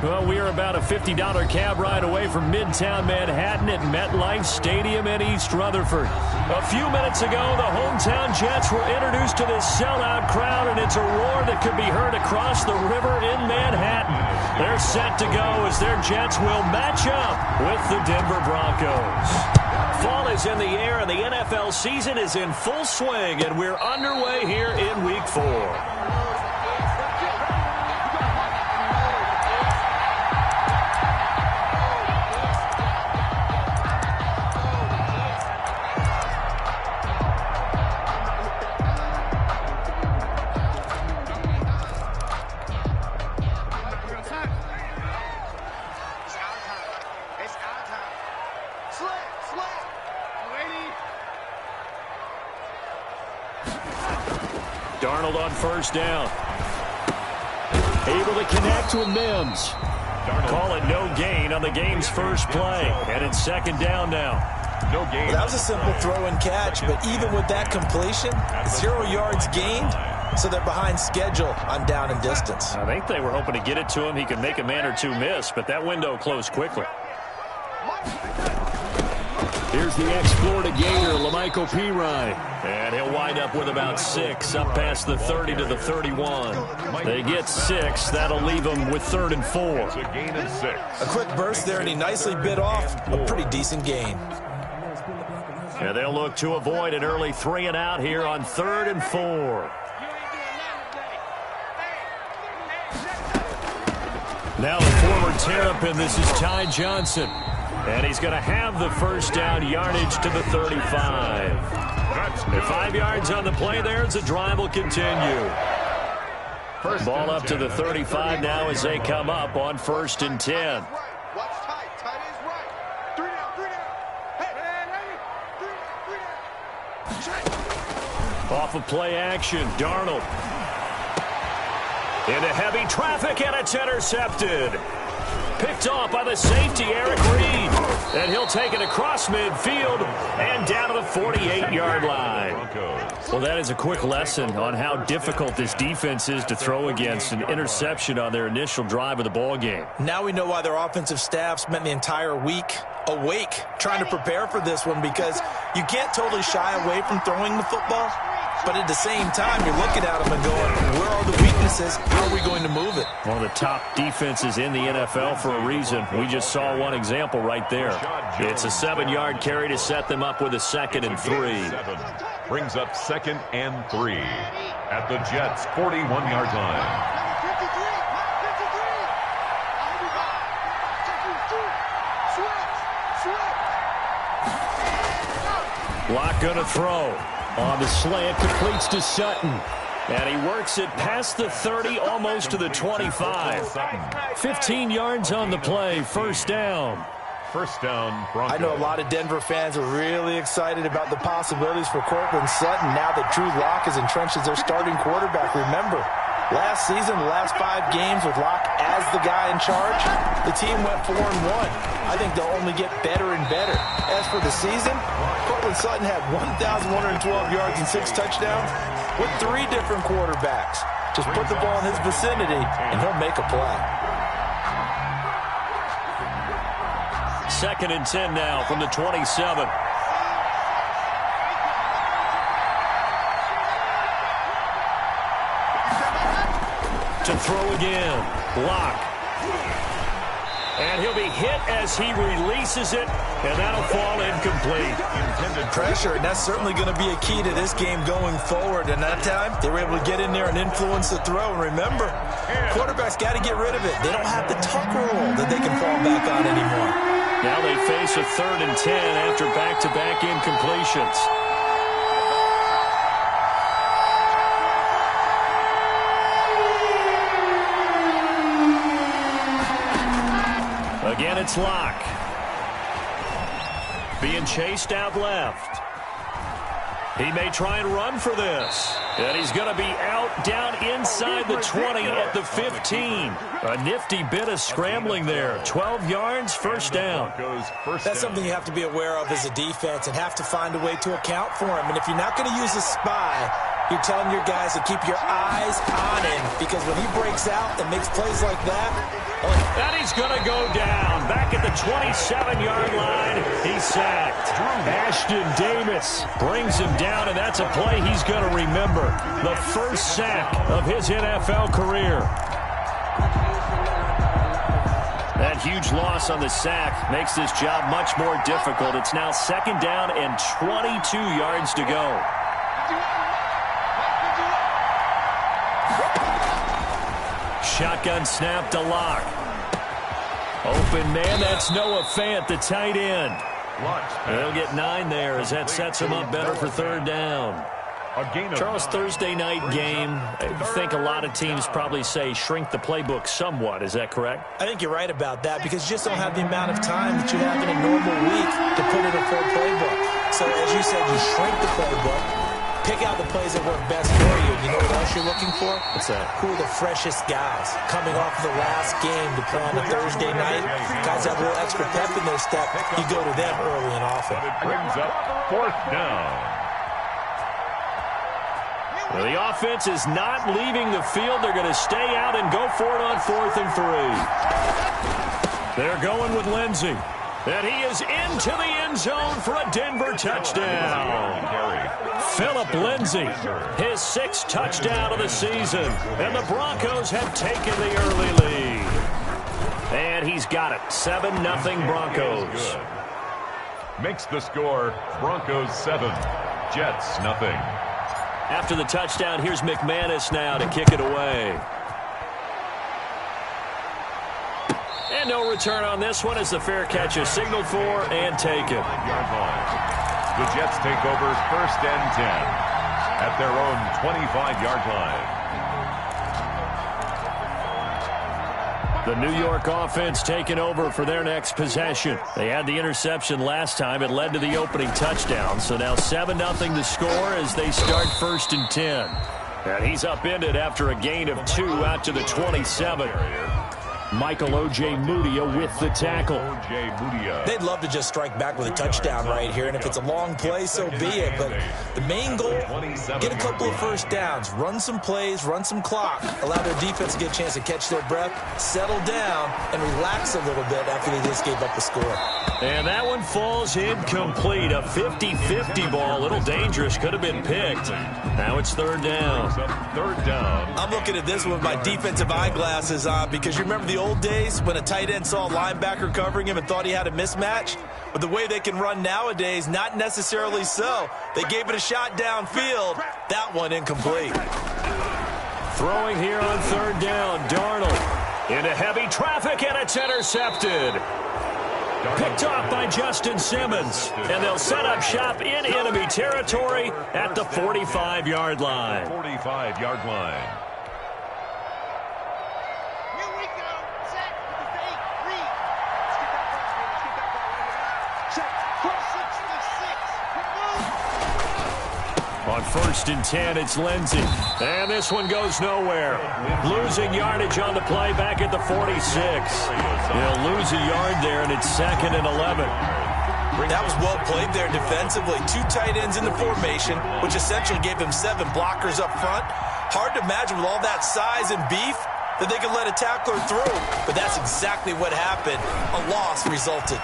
Well, we are about a $50 cab ride away from Midtown Manhattan at MetLife Stadium in East Rutherford. A few minutes ago, the hometown Jets were introduced to this sellout crowd, and it's a roar that could be heard across the river in Manhattan. They're set to go as their Jets will match up with the Denver Broncos. Fall is in the air, and the NFL season is in full swing, and we're underway here in Week 4. Darnold on first down. Able to connect with Mims. Call it no gain on the game's first play. And it's second down now. No gain. Well, that was a simple throw and catch, but even with that completion, 0 yards gained, so they're behind schedule on down and distance. I think they were hoping to get it to him. He could make a man or two miss, but that window closed quickly. Here's the ex-Florida Gator, Lamichael Pirine. And he'll wind up with about 6, up past the 30 to the 31. They get 6. That'll leave them with 3rd and 4. It's a gain of 6. A quick burst there, and he nicely bit off a pretty decent gain. And they'll look to avoid an early 3 and out here on 3rd and 4. Now the former Terrapin, this is Ty Johnson. And he's going to have the first down yardage to the 35. And 5 yards on the play there as the drive will continue. Ball up to the 35 now as they come up on 1st and 10. Off of play action, Darnold. Into heavy traffic, and it's intercepted. Picked off by the safety, Eric Reed. And he'll take it across midfield and down to the 48-yard line. Well, that is a quick lesson on how difficult this defense is to throw against. An interception on their initial drive of the ball game. Now we know why their offensive staff spent the entire week awake trying to prepare for this one, because you can't totally shy away from throwing the football. But at the same time, you're looking at them and going, where are the weaknesses? How are we going to move it? One of the top defenses in the NFL for a reason. We just saw one example right there. It's a 7-yard carry to set them up with a 2nd and 3. Brings up 2nd and 3 at the Jets' 41-yard line. Locke gonna throw. On the slant, completes to Sutton. And he works it past the 30, almost to the 25. 15 yards on the play, 1st down. First down, Broncos. I know a lot of Denver fans are really excited about the possibilities for Cortland Sutton now that Drew Lock is entrenched as their starting quarterback. Remember, last season, the last 5 games with Lock as the guy in charge, the team went 4-1. I think they'll only get better and better. As for the season, Cortland Sutton had 1,112 yards and 6 touchdowns with 3 different quarterbacks. Just put the ball in his vicinity, and he'll make a play. 2nd and 10 now from the 27. To throw again. Block. And he'll be hit as he releases it, and that'll fall incomplete. Intended pressure, and that's certainly going to be a key to this game going forward. And that time, they were able to get in there and influence the throw. And remember, quarterbacks got to get rid of it. They don't have the tuck rule that they can fall back on anymore. Now they face a 3rd and 10 after back-to-back incompletions. Again, it's Locke. Being chased out left. He may try and run for this. And he's going to be out down inside the 20 at the 15. A nifty bit of scrambling there. 12 yards, 1st down. That's something you have to be aware of as a defense and have to find a way to account for him. And if you're not going to use a spy, you're telling your guys to keep your eyes on him, because when he breaks out and makes plays like that, And he's going to go down. Back at the 27-yard line, he's sacked. Ashton Davis brings him down, and that's a play he's going to remember. The first sack of his NFL career. That huge loss on the sack makes this job much more difficult. It's now 2nd down and 22 yards to go. Shotgun snap to Locke. Open man, that's Noah Fant, the tight end. They'll get 9 there as that sets him up better for 3rd down. Charles, Thursday night game, I think a lot of teams probably say shrink the playbook somewhat. Is that correct? I think you're right about that because you just don't have the amount of time that you have in a normal week to put in a full playbook. So as you said, you shrink the playbook, pick out the plays that work best for you. You know what else you're looking for? What's that? Who are the freshest guys coming off of the last game to play on a Thursday night? Guys have a little extra pep in their step. You go to them early and often. It brings up 4th down. Well, the offense is not leaving the field. They're going to stay out and go for it on 4th and 3. They're going with Lindsey. And he is into the end zone for a Denver touchdown. Phillip Lindsey, his 6th touchdown of the season. And the Broncos have taken the early lead. And he's got it. 7-0 Broncos. Makes the score Broncos 7, Jets nothing. After the touchdown, here's McManus now to kick it away. And no return on this one as the fair catch is signaled for and taken. The Jets take over 1st and 10 at their own 25-yard line. The New York offense taking over for their next possession. They had the interception last time. It led to the opening touchdown. So now 7-0 to score as they start 1st and 10. And he's upended after a gain of 2 out to the 27. Michael O.J. Mudia with the tackle. They'd love to just strike back with a touchdown right here, and if it's a long play, so be it. But the main goal, get a couple of first downs, run some plays, run some clock, allow their defense to get a chance to catch their breath, settle down, and relax a little bit after they just gave up the score. And that one falls incomplete. A 50-50 ball, a little dangerous, could have been picked. Now it's 3rd down. 3rd down. I'm looking at this one with my defensive eyeglasses on because you remember the old days when a tight end saw a linebacker covering him and thought he had a mismatch? But the way they can run nowadays, not necessarily so. They gave it a shot downfield. That one incomplete. Throwing here on 3rd down, Darnold into heavy traffic, and it's intercepted. Picked off by Justin Simmons, and they'll set up shop in enemy territory at the 45-yard line. 45-yard line. On 1st and 10, it's Lindsey. And this one goes nowhere. Losing yardage on the play back at the 46. They'll lose a yard there, and it's 2nd and 11. That was well played there defensively. 2 tight ends in the formation, which essentially gave them 7 blockers up front. Hard to imagine with all that size and beef that they could let a tackler through. But that's exactly what happened. A loss resulted.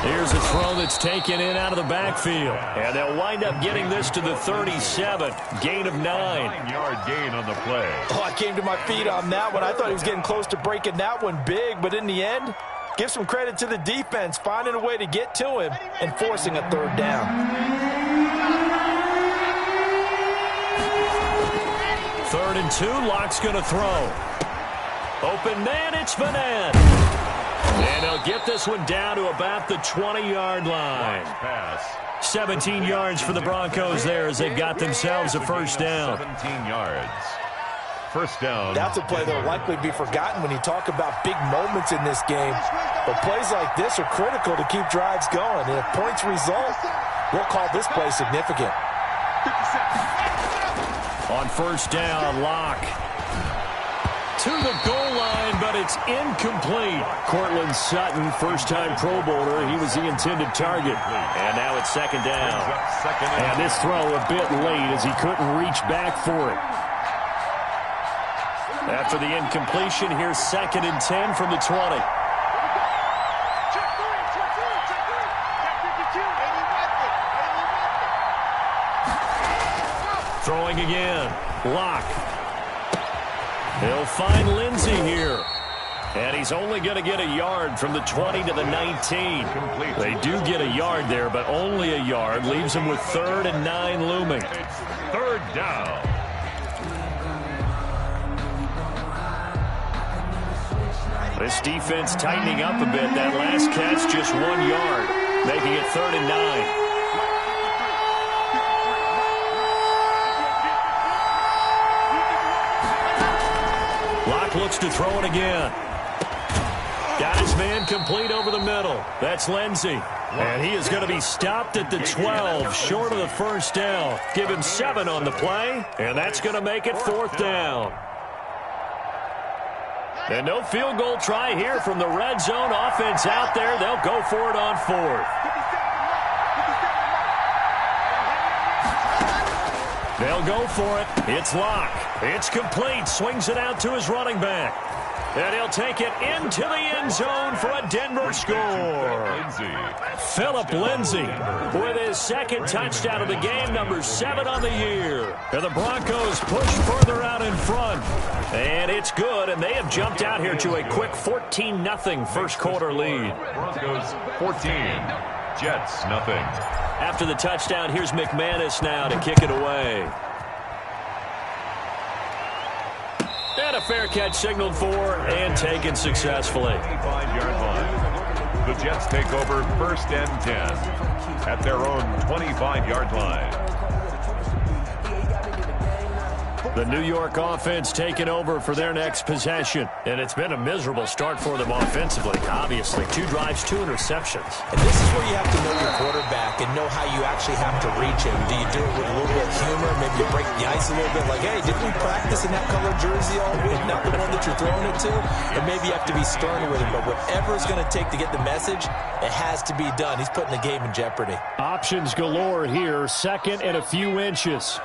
Here's a throw that's taken in out of the backfield. And they'll wind up getting this to the 37. Gain of 9. 9-yard gain on the play. Oh, I came to my feet on that one. I thought he was getting close to breaking that one big. But in the end, give some credit to the defense, finding a way to get to him and forcing a 3rd down. 3rd and 2, Locke's going to throw. Open man, it's Vanette. And they'll get this one down to about the 20-yard line. 17 yards for the Broncos there as they've got themselves a 1st down. 17 yards. 1st down. That's a play that will likely be forgotten when you talk about big moments in this game. But plays like this are critical to keep drives going. And if points result, we'll call this play significant. On 1st down, Locke to the goal line, but it's incomplete. Cortland Sutton, first-time Pro Bowler. He was the intended target. And now it's 2nd down. And this throw a bit late as he couldn't reach back for it. After the incompletion, here's 2nd and 10 from the 20. Throwing again. Locke. He'll find Lindsey here. And he's only going to get a yard from the 20 to the 19. They do get a yard there, but only a yard. Leaves him with 3rd and 9 looming. It's 3rd down. This defense tightening up a bit. That last catch, just 1 yard, making it 3rd and 9. Locke looks to throw it again. Got his man complete over the middle. That's Lindsey. And he is going to be stopped at the 12, short of the 1st down. Give him 7 on the play, and that's going to make it 4th down. And no field goal try here from the red zone. Offense out there. They'll go for it on 4th. They'll go for it. It's Locke. It's complete. Swings it out to his running back. And he'll take it into the end zone for a Denver score. Phillip Lindsay with his 2nd touchdown of the game, number 7 on the year. And the Broncos push further out in front. And it's good, and they have jumped out here to a quick 14-0 first quarter lead. Broncos 14, Jets nothing. After the touchdown, here's McManus now to kick it away. And a fair catch signaled for and taken successfully. 25-yard line. The Jets take over 1st and 10 at their own 25-yard line. The New York offense taking over for their next possession. And it's been a miserable start for them offensively, obviously. 2 drives, 2 interceptions. And this is where you have to know your quarterback and know how you actually have to reach him. Do you do it with a little bit of humor? Maybe you break the ice a little bit like, hey, didn't we practice in that color jersey all week? Not the one that you're throwing it to? And maybe you have to be stern with him. But whatever it's going to take to get the message, it has to be done. He's putting the game in jeopardy. Options galore here. 2nd and a few inches.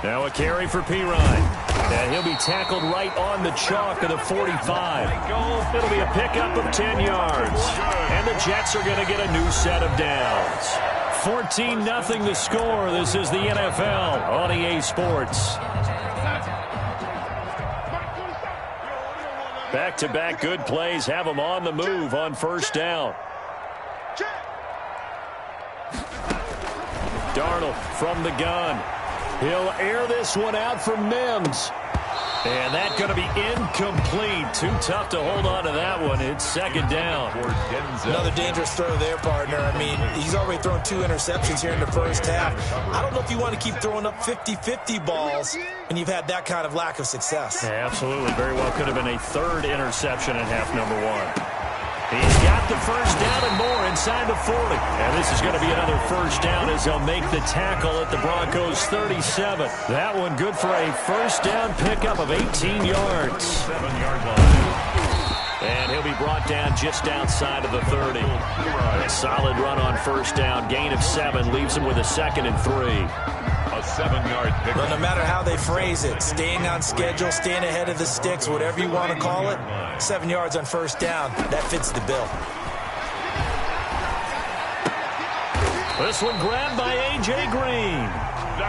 Now a carry for Pirine. And he'll be tackled right on the chalk of the 45. It'll be a pickup of 10 yards. And the Jets are going to get a new set of downs. 14-0 the score. This is the NFL on EA Sports. Back-to-back good plays have them on the move on 1st down. Darnold from the gun. He'll air this one out for Mims. And that's going to be incomplete. Too tough to hold on to that one. It's 2nd down. Another dangerous throw there, partner. I mean, he's already thrown 2 interceptions here in the 1st half. I don't know if you want to keep throwing up 50-50 balls when you've had that kind of lack of success. Yeah, absolutely. Very well could have been a 3rd interception in half number 1. He's got the 1st down and more inside the 40. And this is going to be another 1st down as they'll make the tackle at the Broncos 37. That one good for a 1st down pickup of 18 yards. 7-yard line. And he'll be brought down just outside of the 30. A solid run on 1st down. Gain of 7 leaves him with a 2nd and 3. A 7-yard pickup. Well, no matter how they phrase it, staying on schedule, staying ahead of the sticks, whatever you want to call it, 7 yards on 1st down, that fits the bill. This one grabbed by A.J. Green.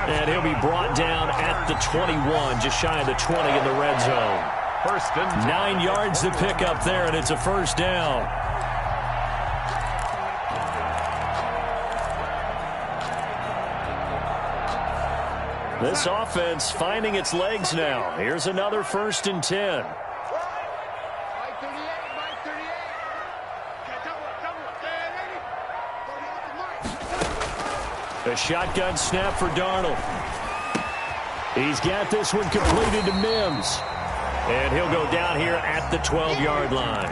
And he'll be brought down at the 21, just shy of the 20 in the red zone. 1st and 10. 9 yards to pick up there, and it's a 1st down. This offense finding its legs now. Here's another 1st and 10. A shotgun snap for Darnold. He's got this one completed to Mims. And he'll go down here at the 12-yard line.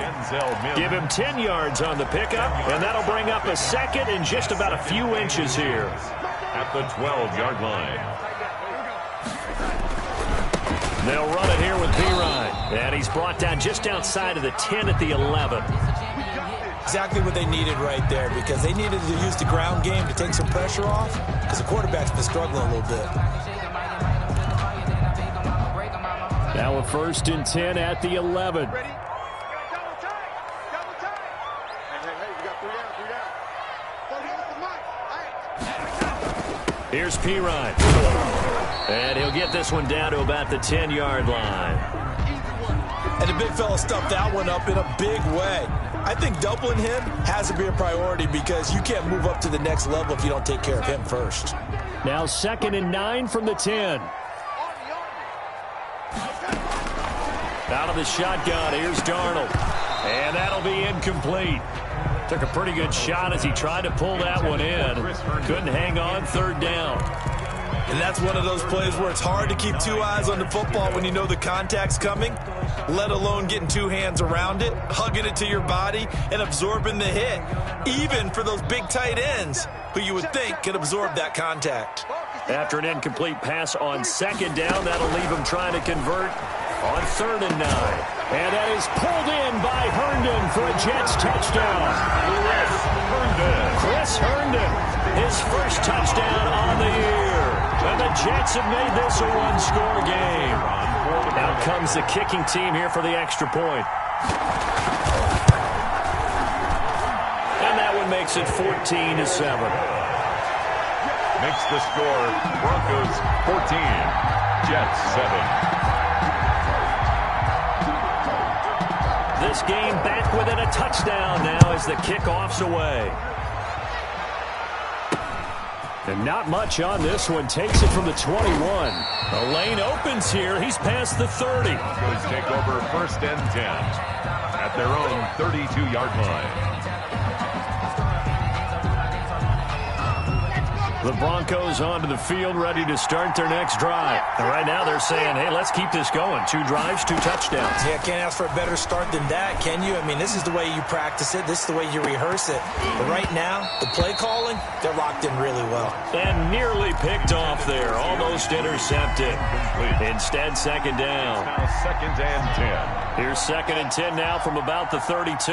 Give him 10 yards on the pickup, and that'll bring up a 2nd and just about a few inches here. At the 12-yard line. They'll run it here with Pirine. And he's brought down just outside of the 10 at the 11. Exactly what they needed right there, because they needed to use the ground game to take some pressure off, because the quarterback's been struggling a little bit. Now a 1st and 10 at the 11. Ready? Double time. Double time. Hey, we got 3 down, 3 down. Here's Pirine. And he'll get this one down to about the 10-yard line. And the big fella stuffed that one up in a big way. I think doubling him has to be a priority because you can't move up to the next level if you don't take care of him first. Now 2nd and 9 from the 10. Out of the shotgun, here's Darnold. And that'll be incomplete. Took a pretty good shot as he tried to pull that one in. Couldn't hang on, 3rd down. And that's one of those plays where it's hard to keep 2 eyes on the football when you know the contact's coming, let alone getting 2 hands around it, hugging it to your body, and absorbing the hit, even for those big tight ends who you would think could absorb that contact. After an incomplete pass on 2nd down, that'll leave him trying to convert on 3rd and 9. And that is pulled in by Herndon for a Jets touchdown. Chris Herndon, his first touchdown on the year. And the Jets have made this a 1-score game. Now comes the kicking team here for the extra point. And that one makes it 14-7. Makes the score Broncos 14, Jets 7. This game back within a touchdown now as the kickoff's away. And not much on this one. Takes it from the 21. The lane opens here. He's past the 30. Broncos take over 1st and 10 at their own 32-yard line. The Broncos onto the field, ready to start their next drive. And right now they're saying, hey, let's keep this going. 2 drives, 2 touchdowns. Yeah, can't ask for a better start than that, can you? I mean, this is the way you practice it. This is the way you rehearse it. But right now, the play calling, they're locked in really well. And nearly picked off there. Almost intercepted. Instead, 2nd down. Now 2nd and 10. Here's 2nd and 10 now from about the 32.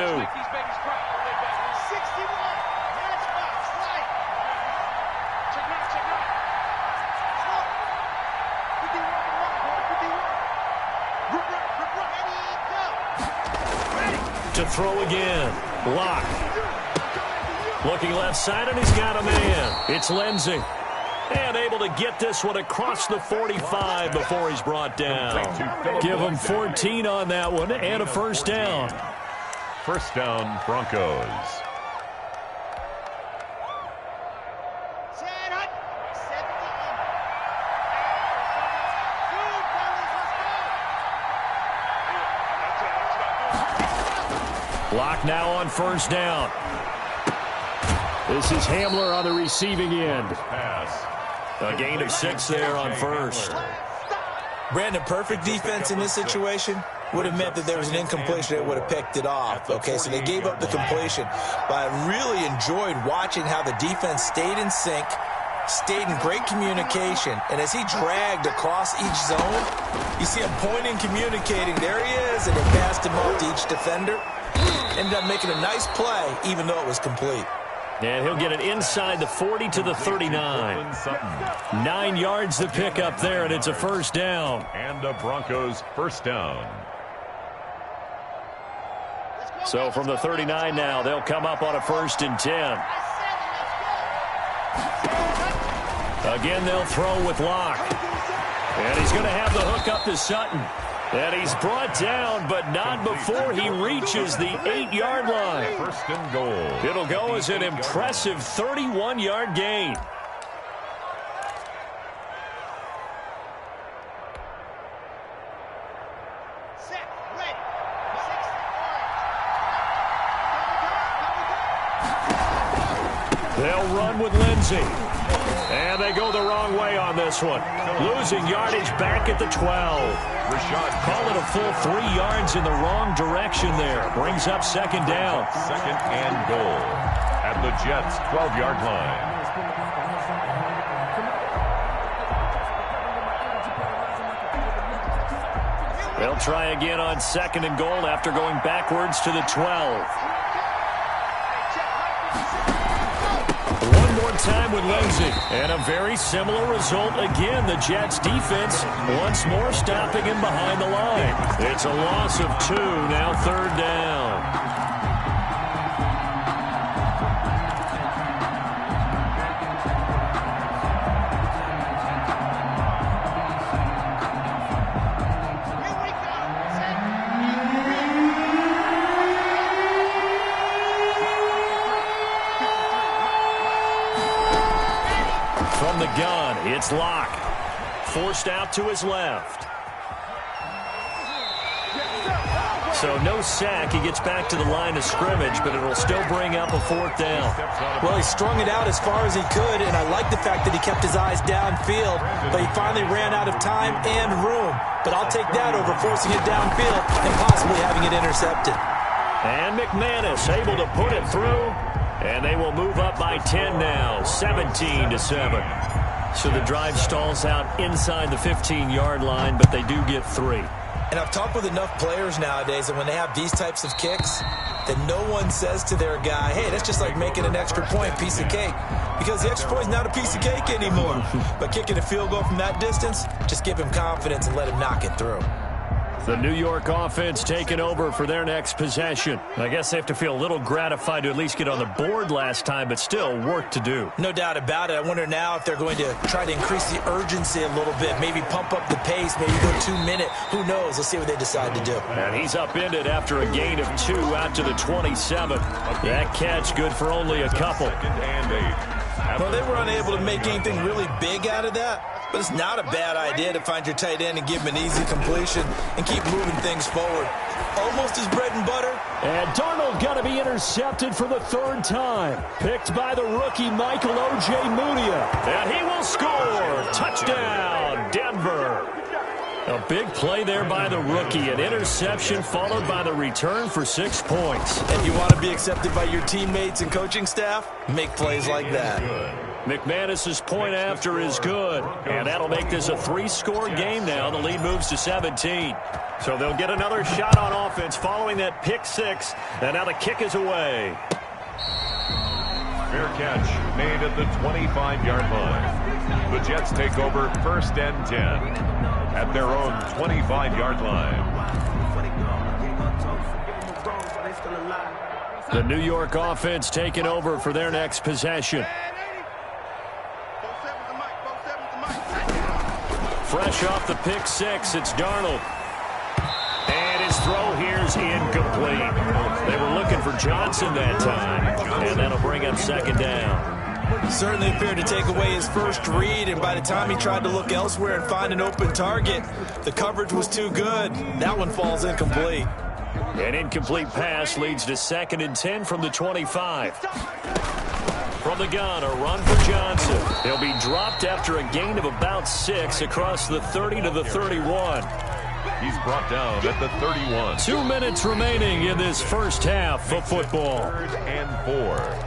To throw again. Locke. Looking left side, and he's got a man. It's Lindsey. And able to get this one across the 45 before he's brought down. Give him 14 on that one and a 1st down. 1st down, Broncos. Locke now on 1st down. This is Hamler on the receiving end. A gain of 6 there on 1st. Brandon, perfect defense in this situation would have meant that there was an incompletion that would have picked it off. Okay, so they gave up the completion. But I really enjoyed watching how the defense stayed in sync, stayed in great communication, and as he dragged across each zone, you see him pointing, communicating. There he is, and they passed him up to each defender. Ended up making a nice play, even though it was complete. And he'll get it inside the 40 to the 39. 9 yards to pick up there, and it's a 1st down. And the Broncos 1st down. So from the 39 now, they'll come up on a 1st and 10. Again, they'll throw with Locke. And he's going to have the hook up to Sutton. And he's brought down, but not before he reaches the 8-yard line. 1st and goal. It'll go as an impressive 31-yard gain. They'll run with Lindsey. And they go the wrong way on this one. Losing yardage back at the 12. Call it a full 3 yards in the wrong direction there. Brings up 2nd down. 2nd and goal at the Jets' 12-yard line. They'll try again on 2nd and goal after going backwards to the 12. 1 more time with Lindsay. And a very similar result again. The Jets defense once more stopping him behind the line. It's a loss of 2, now 3rd down. From the gun, it's Locke. Forced out to his left. So no sack. He gets back to the line of scrimmage, but it'll still bring up a 4th down. Well, he strung it out as far as he could, and I like the fact that he kept his eyes downfield, but he finally ran out of time and room. But I'll take that over forcing it downfield and possibly having it intercepted. And McManus able to put it through. And they will move up by 10 now, 17-7. So the drive stalls out inside the 15-yard line, but they do get 3. And I've talked with enough players nowadays, and when they have these types of kicks, that no one says to their guy, hey, that's just like making an extra point, piece of cake. Because the extra point is not a piece of cake anymore. But kicking a field goal from that distance, just give him confidence and let him knock it through. The New York offense taking over for their next possession. I guess they have to feel a little gratified to at least get on the board last time, but still work to do. No doubt about it. I wonder now if they're going to try to increase the urgency a little bit, maybe pump up the pace, maybe go 2-minute. Who knows? Let's see what they decide to do. And he's upended after a gain of 2 out to the 27. That catch good for only a couple. Well, they were unable to make anything really big out of that, but it's not a bad idea to find your tight end and give him an easy completion and keep moving things forward. Almost his bread and butter. And Darnold going to be intercepted for the 3rd time. Picked by the rookie Michael O.J. Mudia. And he will score. Touchdown, Denver. A big play there by the rookie. An interception followed by the return for 6 points. And you want to be accepted by your teammates and coaching staff? Make plays like that. McManus's point after is good. And that'll make this a 3-score game now. The lead moves to 17. So they'll get another shot on offense following that pick 6. And now the kick is away. Fair catch made at the 25-yard line. The Jets take over 1st and 10 at their own 25-yard line. The New York offense taking over for their next possession. Fresh off the pick 6, it's Darnold. And his throw here is incomplete. They were looking for Johnson that time, and that'll bring up 2nd down. Certainly appeared to take away his first read, and by the time he tried to look elsewhere and find an open target, the coverage was too good. That one falls incomplete. An incomplete pass leads to 2nd and 10 from the 25. From the gun, a run for Johnson. He'll be dropped after a gain of about 6 across the 30 to the 31. He's brought down at the 31. 2 minutes remaining in this first half of football. 3rd and 4.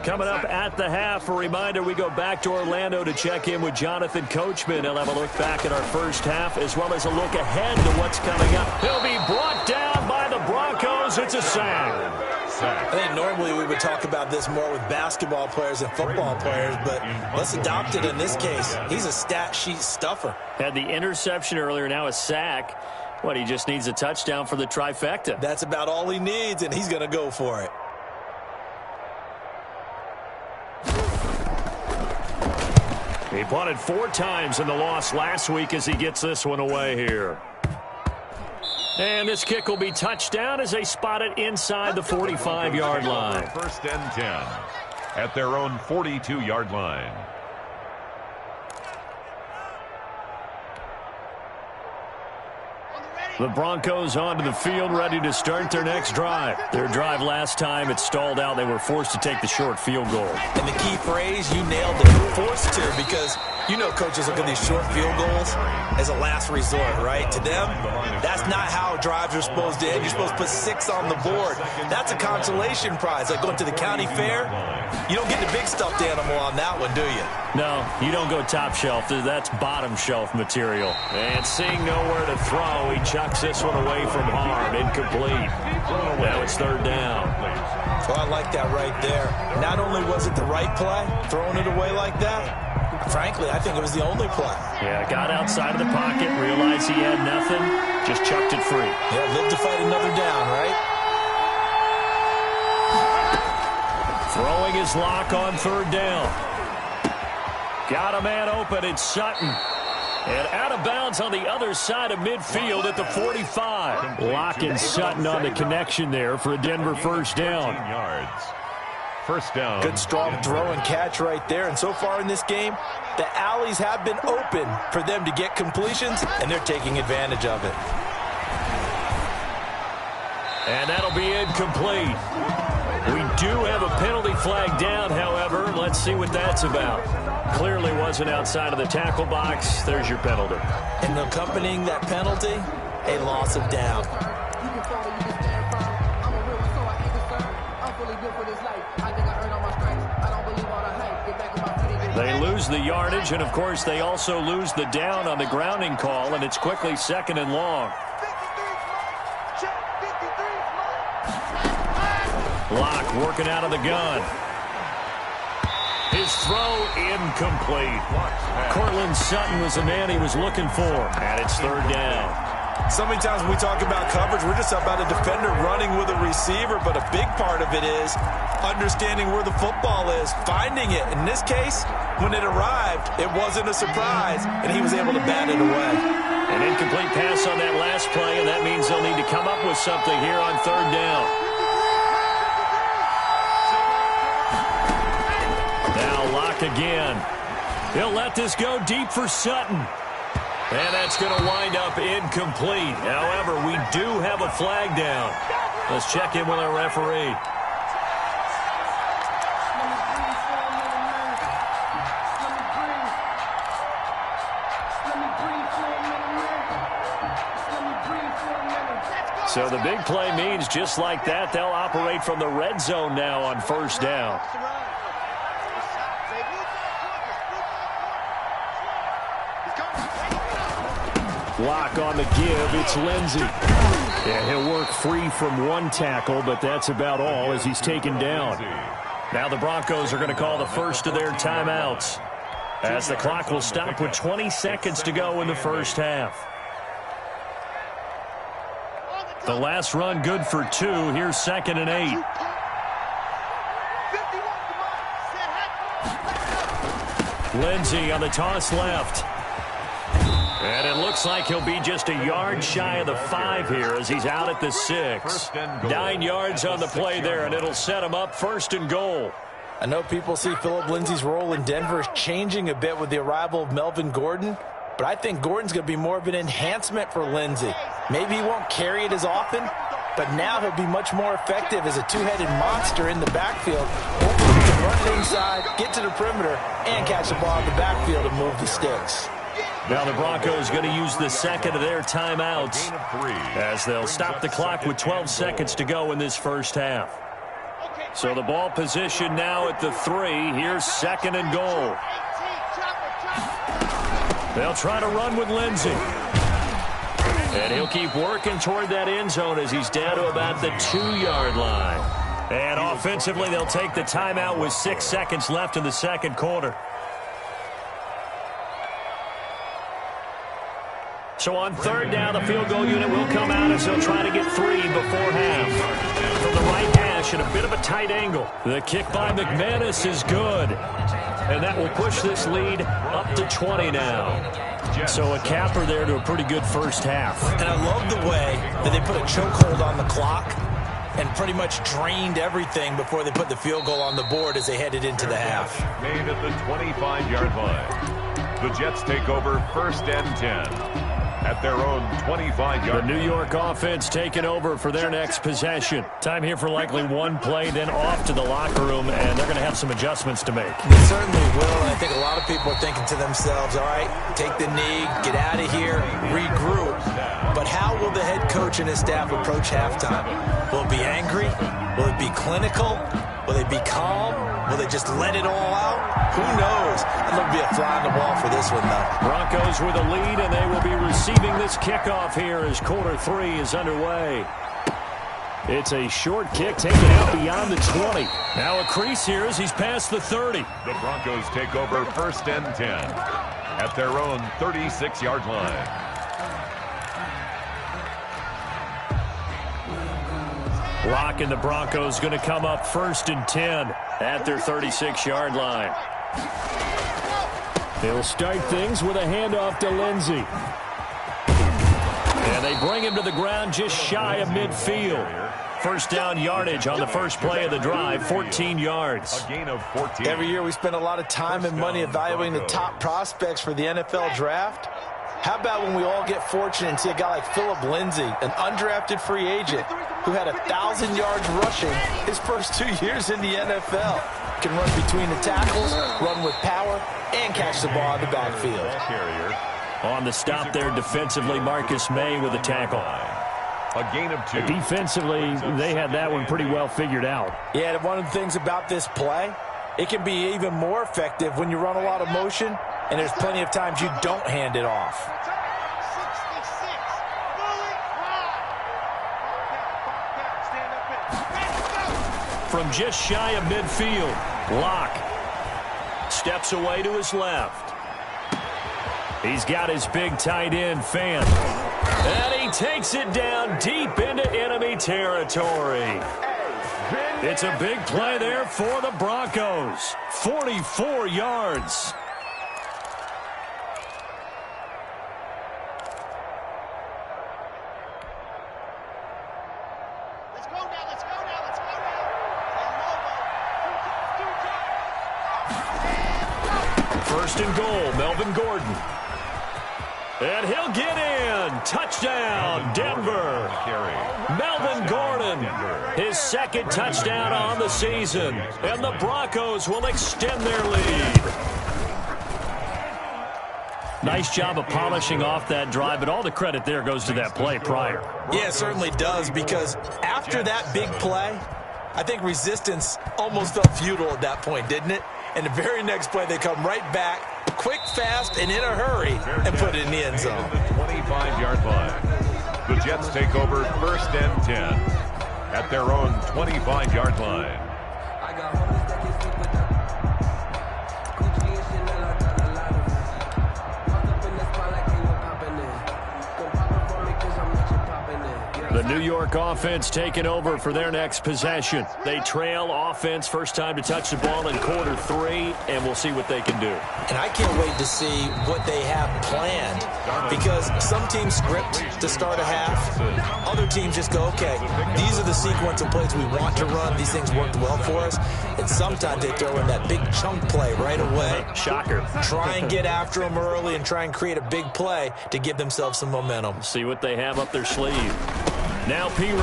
Coming up at the half, a reminder, we go back to Orlando to check in with Jonathan Coachman. He'll have a look back at our first half as well as a look ahead to what's coming up. He'll be brought down by the Broncos. It's a sack. I think normally we would talk about this more with basketball players and football players, but let's adopt it in this case. He's a stat sheet stuffer. Had the interception earlier, now a sack. What, he just needs a touchdown for the trifecta. That's about all he needs, and he's going to go for it. He punted 4 times in the loss last week as he gets this one away here. And this kick will be touchdown as they spot it inside the 45-yard line. 1st and 10 at their own 42-yard line. The Broncos onto the field, ready to start their next drive. Their drive last time, it stalled out. They were forced to take the short field goal. And the key phrase, you nailed it, forced to, because you know coaches look at these short field goals as a last resort, right? To them, that's not how drives are supposed to end. You're supposed to put 6 on the board. That's a consolation prize. Like going to the county fair, you don't get the big stuffed animal on that one, do you? No, you don't go top shelf. That's bottom shelf material. And seeing nowhere to throw, he chucks this one away from harm. Incomplete. Now it's 3rd down. Oh, I like that right there. Not only was it the right play, throwing it away like that, frankly, I think it was the only play. Yeah, got outside of the pocket, realized he had nothing, just chucked it free. Yeah, live to fight another down, right? Throwing his lock on third down. Got a man open, it's Sutton. And out of bounds on the other side of midfield at the 45. Lock and Sutton on the connection there for a Denver first down. Yards. First down. Good strong throw and catch right there. And so far in this game, the alleys have been open for them to get completions, and they're taking advantage of it. And that'll be incomplete. We do have a penalty flag down, however. Let's see what that's about. Clearly wasn't outside of the tackle box. There's your penalty. And accompanying that penalty, a loss of down. They lose the yardage, and of course they also lose the down on the grounding call, and it's quickly second and long. Lock working out of the gun. His throw incomplete. Cortland Sutton was the man he was looking for, and it's third down. So many times when we talk about coverage, we're just about a defender running with a receiver, but a big part of it is understanding where the football is, finding it. In this case, when it arrived, it wasn't a surprise, and he was able to bat it away. An incomplete pass on that last play, and that means they'll need to come up with something here on third down. Again. He'll let this go deep for Sutton. And that's going to wind up incomplete. However, we do have a flag down. Let's check in with our referee. So the big play means just like that, they'll operate from the red zone now on first down. Lock on the give. It's Lindsey. Yeah, he'll work free from one tackle, but that's about all as he's taken down. Now the Broncos are going to call the first of their timeouts as the clock will stop with 20 seconds to go in the first half. The last run good for 2. Here's 2nd and 8. Lindsey on the toss left. And it looks like he'll be just a yard shy of the 5 here as he's out at the 6. 9 yards on the play there, and it'll set him up 1st and goal. I know people see Phillip Lindsay's role in Denver changing a bit with the arrival of Melvin Gordon, but I think Gordon's going to be more of an enhancement for Lindsay. Maybe he won't carry it as often, but now he'll be much more effective as a two-headed monster in the backfield. Hopefully he can run it inside, get to the perimeter, and catch the ball in the backfield and move the sticks. Now the Broncos going to use the second of their timeouts as they'll stop the clock with 12 seconds to go in this first half. So the ball position now at the 3. Here's 2nd and goal. They'll try to run with Lindsey. And he'll keep working toward that end zone as he's down to about the 2-yard line. And offensively, they'll take the timeout with 6 seconds left in the second quarter. So on third down, the field goal unit will come out as they'll try to get 3 before half. From the right hash at a bit of a tight angle. The kick by McManus is good. And that will push this lead up to 20 now. So a capper there to a pretty good first half. And I love the way that they put a chokehold on the clock and pretty much drained everything before they put the field goal on the board as they headed into the half. Made at the 25-yard line. The Jets take over 1st and 10. At their own 25-yard. The New York offense taking over for their next possession. Time here for likely one play, then off to the locker room, and they're going to have some adjustments to make. They certainly will, and I think a lot of people are thinking to themselves, all right, take the knee, get out of here, regroup. But how will the head coach and his staff approach halftime? Will it be angry? Will it be clinical? Will they be calm? Will they just let it all out? Who knows? I'd love to be a fly on the wall for this one, though. Broncos with a lead, and they will be receiving this kickoff here as quarter 3 is underway. It's a short kick taken out beyond the 20. Now a crease here as he's past the 30. The Broncos take over 1st and 10 at their own 36-yard line. Locke and the Broncos going to come up 1st and 10 at their 36-yard line. They'll start things with a handoff to Lindsey. And they bring him to the ground just shy of midfield. First down yardage on the first play of the drive, 14 yards. A gain of 14. Every year we spend a lot of time and money evaluating the top prospects for the NFL draft. How about when we all get fortunate and see a guy like Phillip Lindsay, an undrafted free agent who had 1,000 yards rushing his first 2 years in the NFL. Can run between the tackles, run with power, and catch the ball in the backfield. On the stop there defensively, Marcus May with a tackle. A gain of 2. Defensively, they had that one pretty well figured out. Yeah, one of the things about this play, it can be even more effective when you run a lot of motion, and there's plenty of times you don't hand it off. From just shy of midfield, Locke steps away to his left. He's got his big tight end, Fant. And he takes it down deep into enemy territory. It's a big play there for the Broncos. 44 yards. Let's go now, let's go now, let's go now. First and goal, Melvin Gordon. And he'll get in. Touchdown, Denver. Melvin Gordon, his second touchdown on the season. And the Broncos will extend their lead. Nice job of polishing off that drive, but all the credit there goes to that play prior. Yeah, it certainly does, because after that big play, I think resistance almost felt futile at that point, didn't it? And the very next play, they come right back, quick, fast, and in a hurry, and put it in the end zone. The 25-yard line. The Jets take over 1st and 10 at their own 25-yard line. The New York offense taking over for their next possession. They trail offense, first time to touch the ball in quarter 3, and we'll see what they can do. And I can't wait to see what they have planned, because some teams script to start a half. Other teams just go, okay, these are the sequence of plays we want to run. These things worked well for us. And sometimes they throw in that big chunk play right away. Shocker. Try and get after them early and try and create a big play to give themselves some momentum. See what they have up their sleeve. Now Pirine.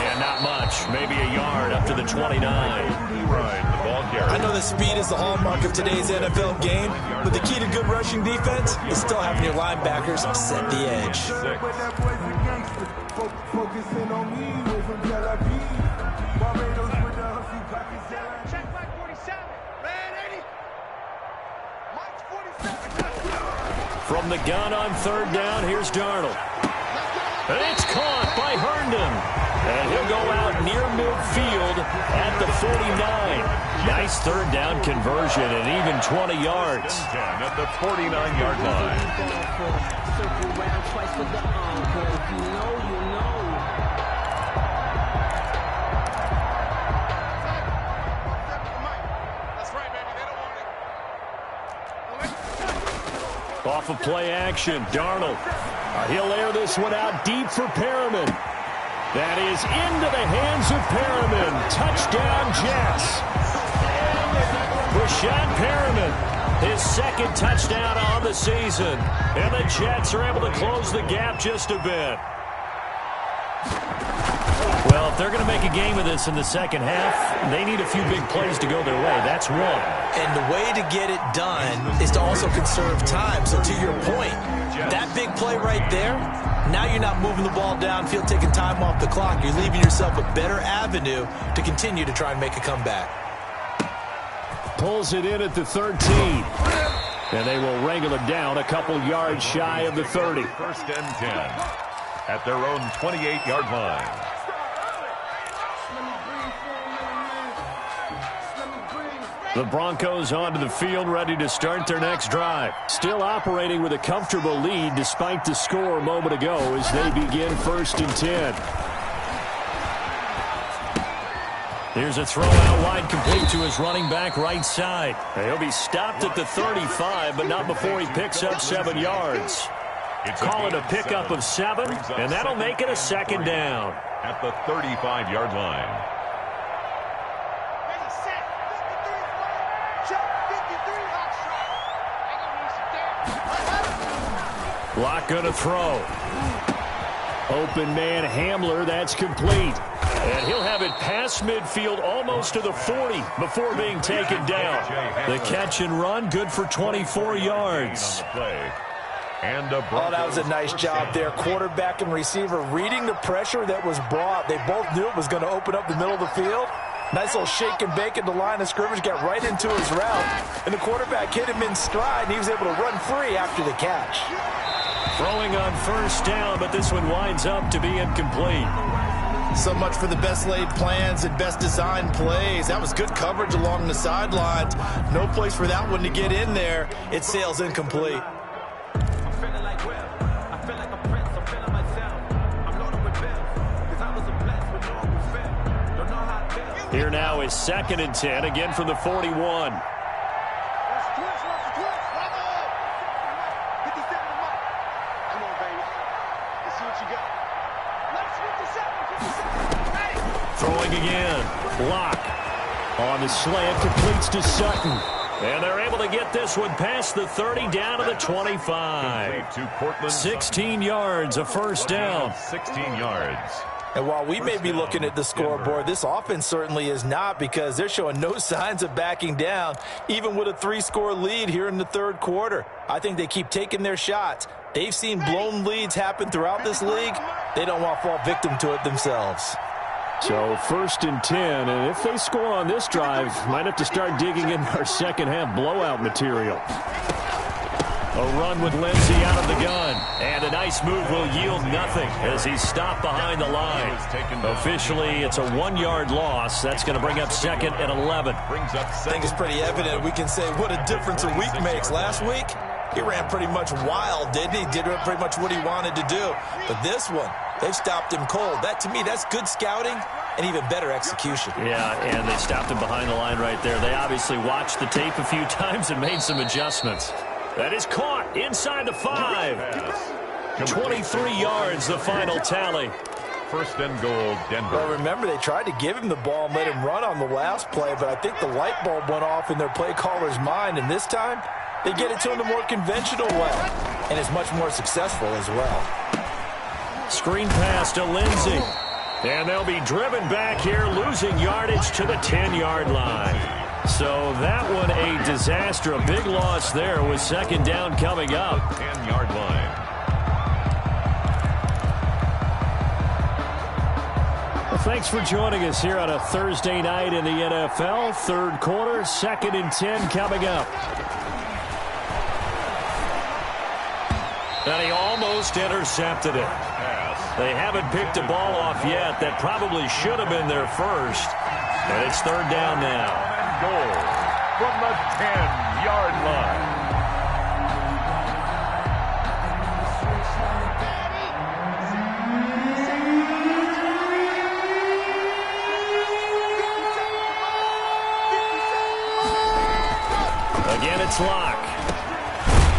And not much. Maybe a yard up to the 29. Pirine, the ball carrier. I know that speed is the hallmark of today's NFL game, but the key to good rushing defense is still having your linebackers set the edge. Check back 47. Man, 80. Mike's 47. From the gun on third down, here's Darnold. And it's caught by Herndon. And he'll go out near midfield at the 49. Nice third down conversion and even 20 yards. 10 at the 49-yard line. That's right, baby. They don't want it. Off of play action, Darnold. He'll air this one out deep for Perriman. That is into the hands of Perriman. Touchdown, Jets. Rashad Perriman, his second touchdown on the season. And the Jets are able to close the gap just a bit. Well, if they're going to make a game of this in the second half, they need a few big plays to go their way. That's one. And the way to get it done is to also conserve time. So to your point, that big play right there, now you're not moving the ball downfield, taking time off the clock. You're leaving yourself a better avenue to continue to try and make a comeback. Pulls it in at the 13. And they will wrangle him down a couple yards shy of the 30. 1st and 10 at their own 28-yard line. The Broncos onto the field, ready to start their next drive. Still operating with a comfortable lead despite the score a moment ago as they begin 1st and 10. Here's a throw out wide, complete to his running back right side. He'll be stopped at the 35, but not before he picks up 7 yards. Call it a pickup of 7, and that'll make it a 2nd down. At the 35-yard line. Locke going to throw. Open man Hamler, that's complete. And he'll have it past midfield almost to the 40 before being taken down. The catch and run, good for 24 yards. Oh, that was a nice job there. Quarterback and receiver reading the pressure that was brought. They both knew it was going to open up the middle of the field. Nice little shake and bake at the line of scrimmage, got right into his route. And the quarterback hit him in stride, and he was able to run free after the catch. Throwing on 1st down, but this one winds up to be incomplete. So much for the best laid plans and best designed plays. That was good coverage along the sidelines. No place for that one to get in there. It sails incomplete. Here now is 2nd and 10, again from the 41. Throwing again. Locke on the slant, completes to Sutton. And they're able to get this one past the 30 down to the 25. 16 yards, a 1st down. 16 yards. And while we may be looking at the scoreboard, this offense certainly is not, because they're showing no signs of backing down, even with a 3-score lead here in the 3rd quarter. I think they keep taking their shots. They've seen blown leads happen throughout this league. They don't want to fall victim to it themselves. So 1st and 10, and if they score on this drive, might have to start digging in our second-half blowout material. A run with Lindsey out of the gun. And a nice move will yield nothing as he's stopped behind the line. Officially, it's a 1-yard loss. That's going to bring up 2nd and 11. I think it's pretty evident. We can say what a difference a week makes. Last week, he ran pretty much wild, didn't he? Did pretty much what he wanted to do. But this one, they've stopped him cold. That, to me, that's good scouting and even better execution. Yeah, and they stopped him behind the line right there. They obviously watched the tape a few times and made some adjustments. That is caught inside the 5. 23 yards, the final tally. 1st and goal, Denver. Well, remember, they tried to give him the ball and let him run on the last play, but I think the light bulb went off in their play caller's mind, and this time they get it to him the more conventional way, and it's much more successful as well. Screen pass to Lindsey, and they'll be driven back here, losing yardage to the 10-yard line. So that one a disaster, a big loss there with 2nd down coming up. 10-yard line. Well, thanks for joining us here on a Thursday night in the NFL. 3rd quarter, 2nd and 10 coming up. And he almost intercepted it. They haven't picked a ball off yet. That probably should have been their first. And it's 3rd down now. Goal from the 10-yard line. Again, it's Locke.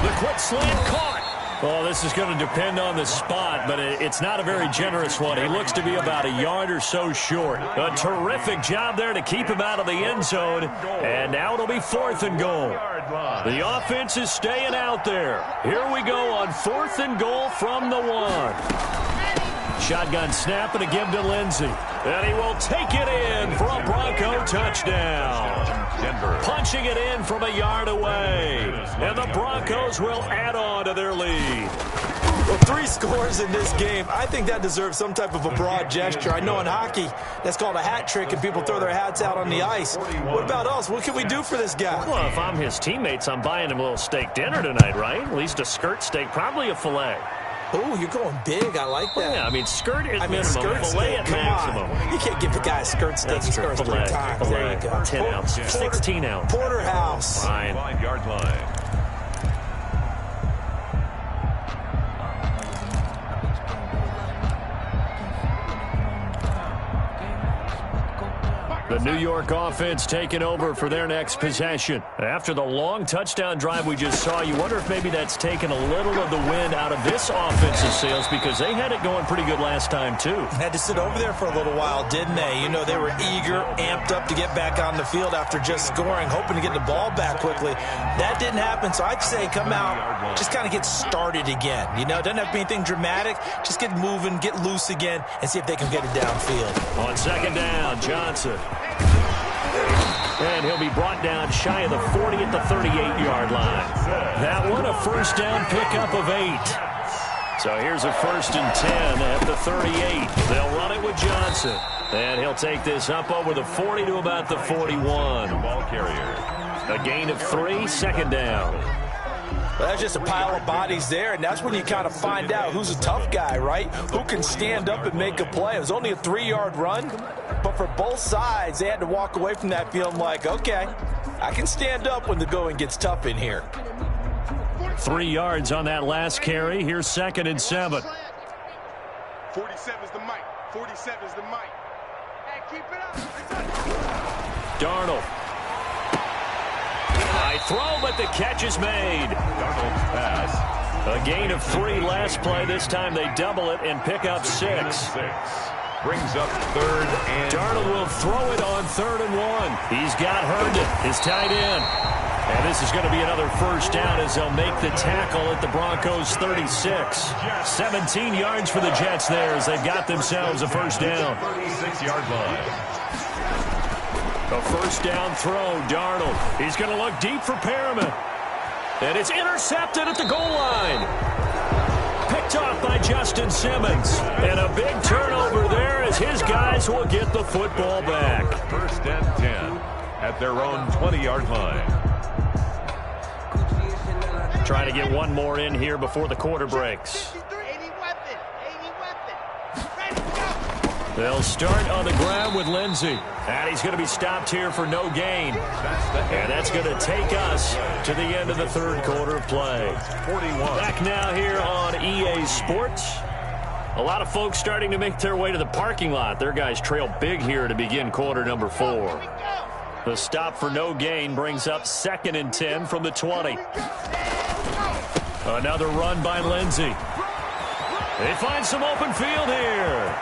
The quick slant caught. Well, this is going to depend on the spot, but it's not a very generous one. He looks to be about a yard or so short. A terrific job there to keep him out of the end zone. And now it'll be 4th and goal. The offense is staying out there. Here we go on 4th and goal from the 1. Shotgun snap and a give to Lindsey. And he will take it in for a Bronco touchdown. Punching it in from a yard away. And the Broncos will add on to their lead. Well, 3 scores in this game. I think that deserves some type of a broad gesture. I know in hockey, that's called a hat trick, and people throw their hats out on the ice. What about us? What can we do for this guy? Well, if I'm his teammates, I'm buying him a little steak dinner tonight, right? At least a skirt steak, probably a filet. Oh, you're going big. I like that. Yeah, I mean, skirt at minimum, skirt fillet at maximum. On. You can't give the guy a skirt steak. That's true. Skirts 3 times. There you go. 10 ounce, 16 ounce. Porterhouse. Fine. 5-yard line. The New York offense taking over for their next possession. After the long touchdown drive we just saw, you wonder if maybe that's taken a little of the wind out of this offense's sails because they had it going pretty good last time, too. Had to sit over there for a little while, didn't they? You know, they were eager, amped up to get back on the field after just scoring, hoping to get the ball back quickly. That didn't happen, so I'd say come out, just kind of get started again. You know, it doesn't have to be anything dramatic. Just get moving, get loose again, and see if they can get it downfield. On second down, Johnson. And he'll be brought down shy of the 40 at the 38-yard line. That one a first down pickup of 8. So here's a 1st and 10 at the 38. They'll run it with Johnson. And he'll take this up over the 40 to about the 41. Ball carrier. A gain of 3, second down. Well, that's just a pile of bodies there, and that's when you kind of find out who's a tough guy, right? Who can stand up and make a play. It was only a 3-yard run, but for both sides, they had to walk away from that feeling like, okay, I can stand up when the going gets tough in here. 3 yards on that last carry. Here's 2nd and 7. 47 is the mic. 47 is the mic. Hey, keep it up. Darnold. High throw, but the catch is made. Darnold's pass. A gain of 3 last play. This time they double it and pick up 6. Brings up 3rd and... Darnold will throw it on 3rd and 1. He's got Herndon, his tight end. And this is going to be another first down as they'll make the tackle at the Broncos' 36. 17 yards for the Jets there as they've got themselves a first down. 36-yard line. A first down throw, Darnold. He's going to look deep for Perriman. And it's intercepted at the goal line. Picked off by Justin Simmons. And a big turnover there as his guys will get the football back. 1st and 10 at their own 20-yard line. Trying to get one more in here before the quarter breaks. They'll start on the ground with Lindsey. And he's going to be stopped here for no gain. And that's going to take us to the end of the 3rd quarter of play. 41. Back now here on EA Sports. A lot of folks starting to make their way to the parking lot. Their guys trail big here to begin quarter number 4. The stop for no gain brings up 2nd and 10 from the 20. Another run by Lindsey. They find some open field here.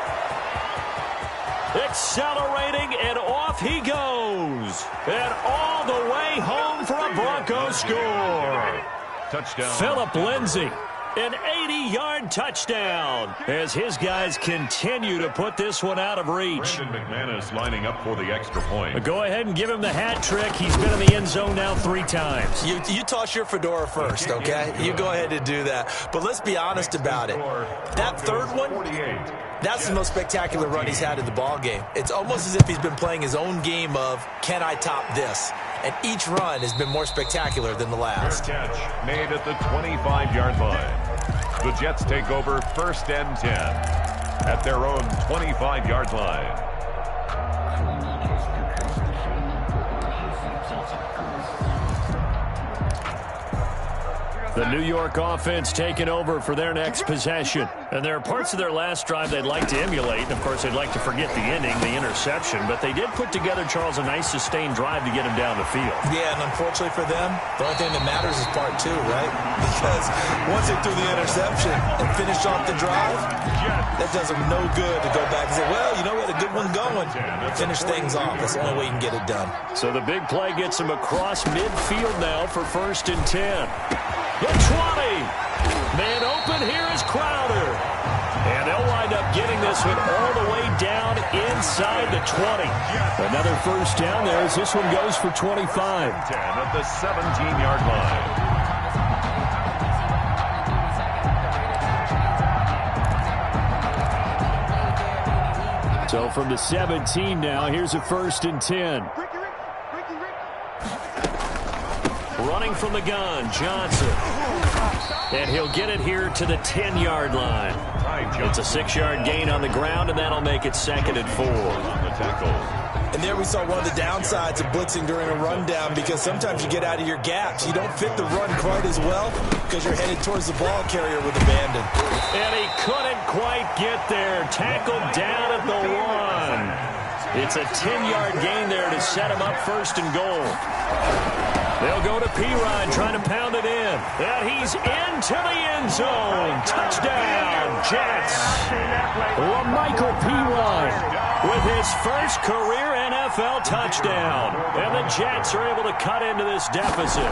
Accelerating, and off he goes. And all the way home for a Broncos score. Touchdown. Phillip Lindsey. An 80-yard touchdown as his guys continue to put this one out of reach. Brandon McManus lining up for the extra point. Go ahead and give him the hat trick. He's been in the end zone now 3 times. You toss your fedora first, okay? You go ahead and do that. But let's be honest about it. That 3rd one, that's the most spectacular run he's had in the ball game. It's almost as if he's been playing his own game of, can I top this? And each run has been more spectacular than the last. Fair catch made at the 25-yard line. The Jets take over 1st and 10 at their own 25-yard line. The New York offense taking over for their next possession. And there are parts of their last drive they'd like to emulate. And, of course, they'd like to forget the ending, the interception. But they did put together, Charles, a nice sustained drive to get him down the field. Yeah, and unfortunately for them, the only thing that matters is part 2, right? Because once they threw the interception and finished off the drive, that does them no good to go back and say, well, you know, we had a good one going. Finish things off. That's the only way you can get it done. So the big play gets him across midfield now for 1st and 10. The 20. Man open here is Crowder. And they'll wind up getting this one all the way down inside the 20. Another first down there as this one goes for 25. 10 at the 17-yard line. So from the 17 now, here's a 1st and 10. Running from the gun, Johnson. And he'll get it here to the 10-yard line. It's a 6-yard gain on the ground, and that'll make it 2nd and 4. On the tackle. And there we saw one of the downsides of blitzing during a rundown, because sometimes you get out of your gaps. You don't fit the run quite as well because you're headed towards the ball carrier with abandon. And he couldn't quite get there. Tackled down at the 1. It's a 10-yard gain there to set him up 1st and goal. They'll go to Pirine, trying to pound it in. And he's into the end zone. Touchdown, Jets. Michael Pirine with his first career NFL touchdown. And the Jets are able to cut into this deficit.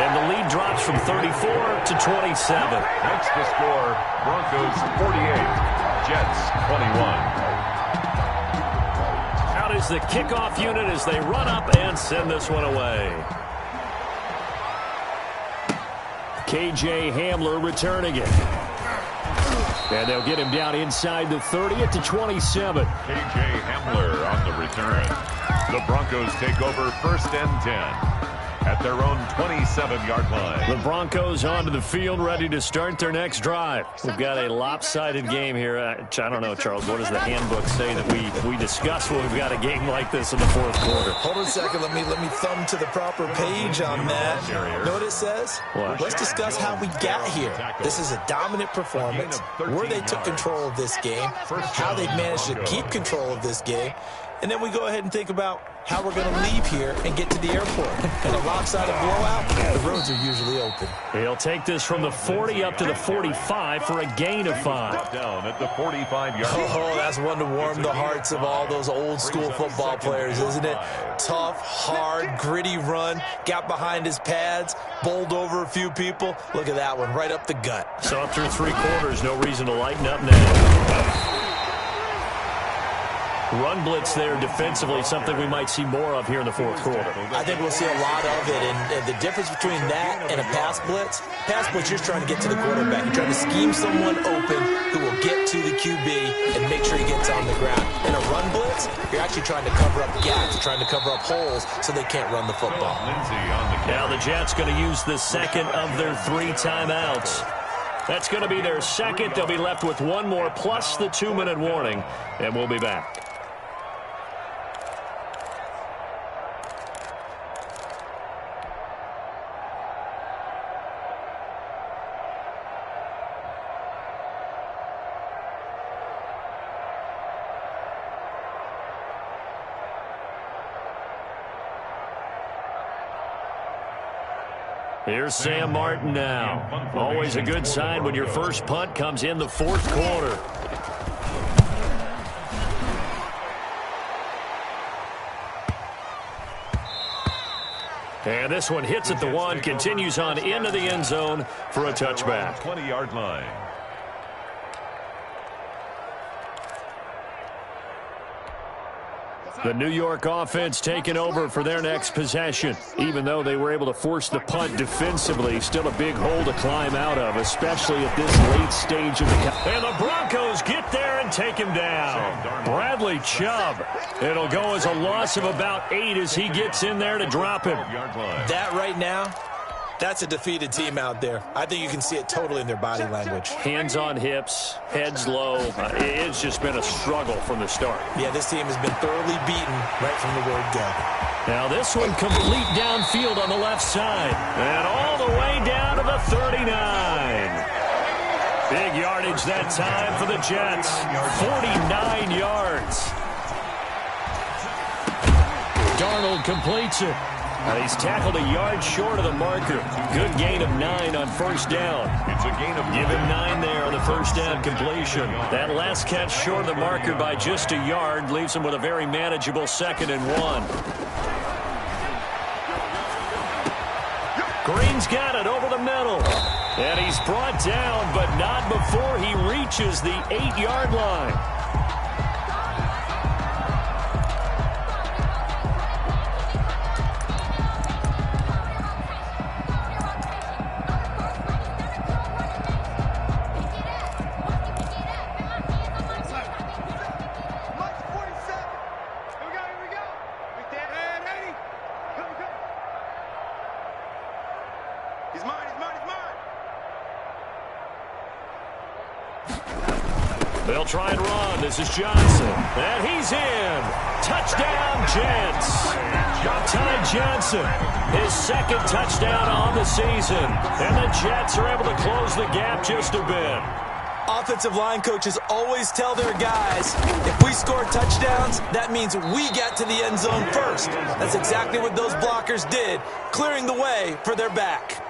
And the lead drops from 34 to 27. Makes the score Broncos 48, Jets 21. Out is the kickoff unit as they run up and send this one away. KJ Hamler returning it. And they'll get him down inside the 30 at the 27. KJ Hamler on the return. The Broncos take over 1st and 10 at their own 27-yard line. The Broncos onto the field, ready to start their next drive. We've got a lopsided game here. I don't know, Charles, what does the handbook say that we discuss when we've got a game like this in the 4th quarter? Hold on a second. Let me thumb to the proper page on that. Know what it says? What? Let's discuss how we got here. This is a dominant performance, where they took control of this game, how they've managed to keep control of this game, and then we go ahead and think about how we're going to leave here and get to the airport. In a lopsided blowout, the roads are usually open. He'll take this from the 40 up to the 45 for a gain of 5. Down at the 45-yard line. Oh, that's one to warm the hearts of all those old-school football players, isn't it? Tough, hard, gritty run, got behind his pads, bowled over a few people. Look at that one, right up the gut. So up through 3 quarters, no reason to lighten up now. Run blitz there defensively, something we might see more of here in the 4th quarter. I think we'll see a lot of it, and the difference between that and a pass blitz, you're trying to get to the quarterback. You're trying to scheme someone open who will get to the QB and make sure he gets on the ground. In a run blitz, you're actually trying to cover up gaps, trying to cover up holes so they can't run the football. Now the Jets going to use the 2nd of their 3 timeouts. That's going to be their 2nd. They'll be left with 1 more plus the 2-minute warning, and we'll be back. Here's Sam Martin now. Always a good sign when your first punt comes in the 4th quarter. And this one hits at the 1, continues on into the end zone for a touchback. 20-yard line. The New York offense taking over for their next possession. Even though they were able to force the punt defensively, still a big hole to climb out of, especially at this late stage of the game. And the Broncos get there and take him down. Bradley Chubb. It'll go as a loss of about 8 as he gets in there to drop him. That right now, that's a defeated team out there. I think you can see it totally in their body language. Hands on hips, heads low. It's just been a struggle from the start. Yeah, this team has been thoroughly beaten right from the word go. Now this one complete downfield on the left side. And all the way down to the 39. Big yardage that time for the Jets. 49 yards. Darnold completes it. And he's tackled a yard short of the marker. Good gain of 9 on first down. It's a gain of Give him 9 there on the first down completion. That last catch short of the marker by just a yard leaves him with a very manageable 2nd and 1. Green's got it over the middle. And he's brought down, but not before he reaches the 8-yard line. try and run. This is Johnson. And he's in. Touchdown, Jets. Ty Johnson, his second touchdown on the season. And the Jets are able to close the gap just a bit. Offensive line coaches always tell their guys, if we score touchdowns, that means we get to the end zone first. That's exactly what those blockers did, clearing the way for their back.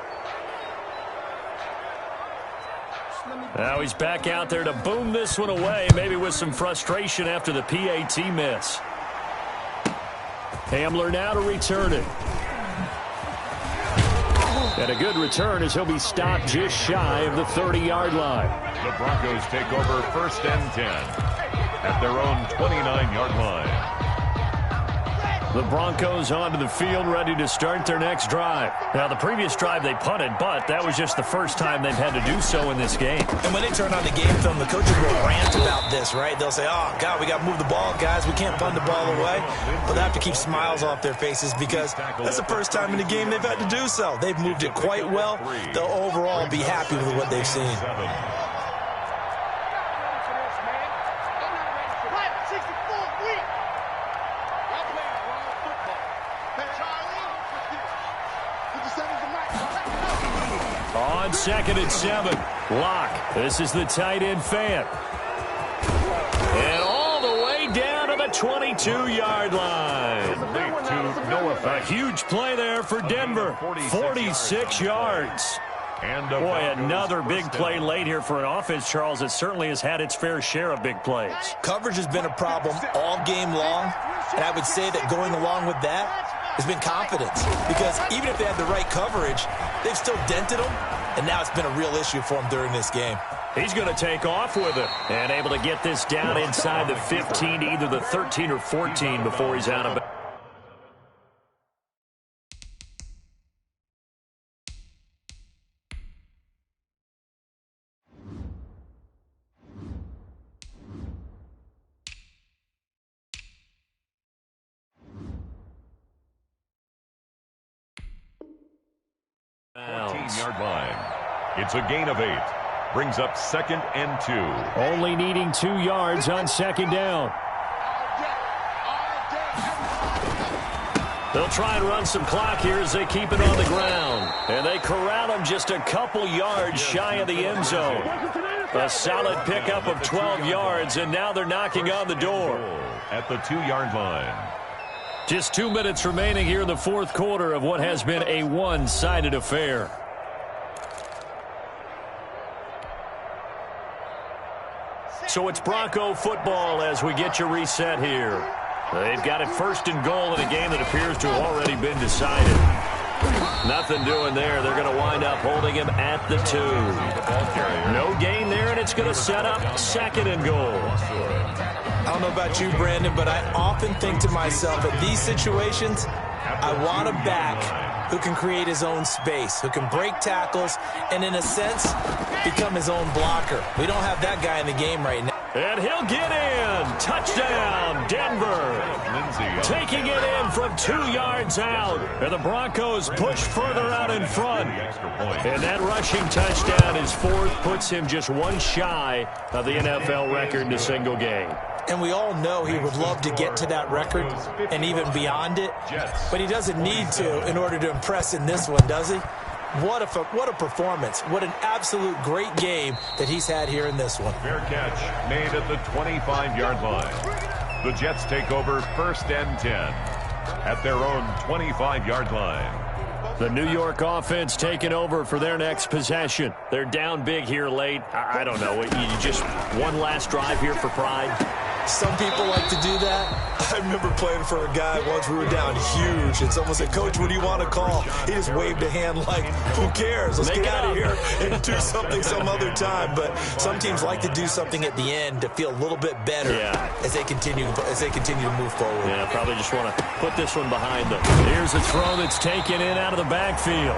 Now he's back out there to boom this one away, maybe with some frustration after the PAT miss. Hamler now to return it. And a good return as he'll be stopped just shy of the 30-yard line. The Broncos take over 1st and 10 at their own 29-yard line. The Broncos onto the field, ready to start their next drive. Now, the previous drive they punted, but that was just the first time they've had to do so in this game. And when they turn on the game film, the coaches will rant about this, right? They'll say, oh, God, we got to move the ball, guys. We can't punt the ball away. But they have to keep smiles off their faces because that's the first time in the game they've had to do so. They've moved it quite well. They'll overall be happy with what they've seen. On 2nd and 7, Locke. This is the tight end fan. And all the way down to the 22-yard line. A huge play there for Denver. 46 yards. Boy, another big play late here for an offense, Charles, that certainly has had its fair share of big plays. Coverage has been a problem all game long, and I would say that going along with that has been confidence, because even if they had the right coverage, they've still dented them, and now it's been a real issue for them during this game. He's going to take off with it and able to get this down inside the 15 to either the 13 or 14 before he's out of bounds. Yard line. It's a gain of 8. Brings up 2nd and 2. Only needing 2 yards on 2nd down. They'll try and run some clock here as they keep it on the ground. And they corral him just a couple yards shy of the end zone. A solid pickup of 12 yards, and now they're knocking on the door. At the 2-yard line. Just 2 minutes remaining here in the fourth quarter of what has been a one-sided affair. So it's Bronco football as we get you reset here. They've got it 1st and goal in a game that appears to have already been decided. Nothing doing there. They're going to wind up holding him at the 2. No gain there, and it's going to set up 2nd and goal. I don't know about you, Brandon, but I often think to myself, in these situations, I want a back who can create his own space, who can break tackles, and in a sense, become his own blocker. We don't have that guy in the game right now. And he'll get in. Touchdown, Denver. Taking it in from 2 yards out. And the Broncos push further out in front. And that rushing touchdown is 4th, puts him just one shy of the NFL record in a single game. And we all know he would love to get to that record and even beyond it. But he doesn't need to in order to impress in this one, does he? What a performance. What an absolute great game that he's had here in this one. Fair catch made at the 25-yard line. The Jets take over 1st and 10 at their own 25-yard line. The New York offense taking over for their next possession. They're down big here late. I don't know. You just one last drive here for pride. Some people like to do that. I remember playing for a guy once. We were down huge, and someone said, "Coach, what do you want to call?" He just waved a hand like, "Who cares? Let's get out of here and do something some other time." But some teams like to do something at the end to feel a little bit better as they continue to move forward. Yeah, probably just want to put this one behind them. Here's a throw that's taken in out of the backfield.